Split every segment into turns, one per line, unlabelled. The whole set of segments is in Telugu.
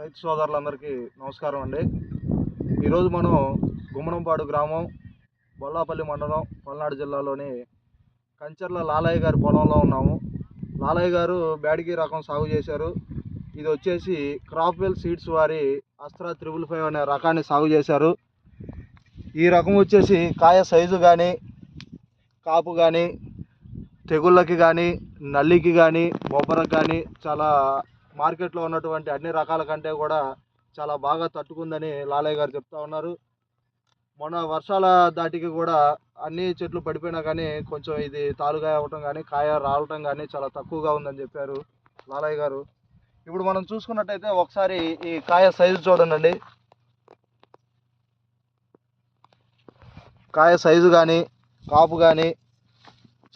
రైతు సోదరులందరికీ నమస్కారం అండి. ఈరోజు మనం గుమ్మనంపాడు గ్రామం, బొల్లాపల్లి మండలం, పల్నాడు జిల్లాలోని కంచర్ల లాలయ్య గారి పొలంలో ఉన్నాము. లాలయ్య గారు బ్యాడిగి రకం సాగు చేశారు. ఇది వచ్చేసి క్రాప్వెల్ సీడ్స్ వారి అస్త్రా 555 అనే రకాన్ని సాగు చేశారు. ఈ రకం వచ్చేసి కాయ సైజు కానీ, కాపు కానీ, తెగుళ్ళకి కానీ, నల్లికి కానీ, బొబ్బరకు కానీ చాలా మార్కెట్లో ఉన్నటువంటి అన్ని రకాల కంటే కూడా చాలా బాగా తట్టుకుందని లాలయ్య గారు చెప్తా ఉన్నారు. మొన్న వర్షాల దాటికి కూడా అన్ని చెట్లు పడిపోయినా కానీ కొంచెం ఇది తాలుగా అవ్వటం కానీ, కాయ రావటం కానీ చాలా తక్కువగా ఉందని చెప్పారు లాలయ్య గారు. ఇప్పుడు మనం చూసుకున్నట్టయితే ఒకసారి ఈ కాయ సైజు చూడండి. కాయ సైజు కానీ, కాపు కానీ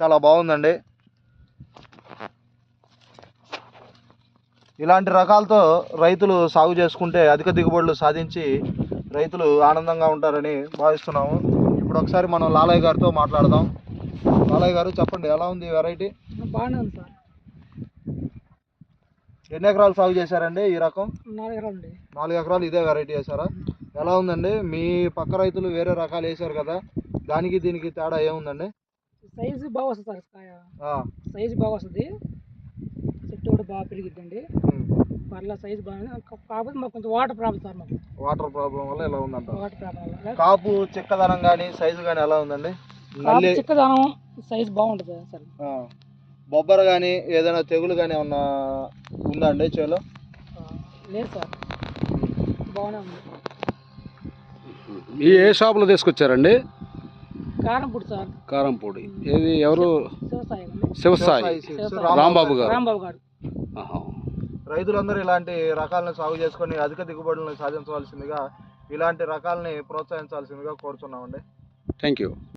చాలా బాగుందండి. ఇలాంటి రకాలతో రైతులు సాగు చేసుకుంటే అధిక దిగుబడులు సాధించి రైతులు ఆనందంగా ఉంటారని భావిస్తున్నాము. ఇప్పుడు ఒకసారి మనం లాలయ్య గారితో మాట్లాడదాం. లాలయ్య గారు చెప్పండి, ఎలా ఉంది ఈ వెరైటీ?
బాగానే ఉంది సార్.
ఎన్ని ఎకరాలు సాగు చేశారండి ఈ రకం?
4 ఎకరాలు అండి.
4 ఎకరాలు ఇదే వెరైటీ వేశారా? ఎలా ఉందండి? మీ పక్క రైతులు వేరే రకాలు వేశారు కదా, దానికి దీనికి తేడా ఏముందండి?
సైజు బాగా వస్తుంది సార్. కాయ సైజు బాగా వస్తుంది, చెట్టు కూడా బాగా పెరిగిద్దండి. పర్లా సైజు బాగా, కాకపోతే మాకు కొంచెం వాటర్ ప్రాబ్లం సార్. మాకు
వాటర్ ప్రాబ్లం వల్ల ఇలా ఉందంట.
వాటర్ ప్రాబ్లం వల్ల
కాపు చిక్కదనం కానీ సైజు కానీ ఎలా ఉందండి?
చిక్కదనం సైజు బాగుంటుంది సార్.
బొబ్బర కానీ ఏదైనా తెగులు కానీ ఏమన్నా ఉందండి చేలో?
లేదు సార్, బాగానే ఉంది.
ఏ షాపులో తీసుకొచ్చారండి?
కారంపూడి సార్.
కారంపూడి. ఏది ఎవరు?
శివసాయి
రాంబాబు గారు.
రాంబాబు గారు.
రైతులందరూ ఇలాంటి రకాలను సాగు చేసుకొని అధిక దిగుబడులను సాధించవలసిందిగా, ఇలాంటి రకాలని ప్రోత్సహించాల్సిందిగా కోరుతున్నామండి.
Thank you.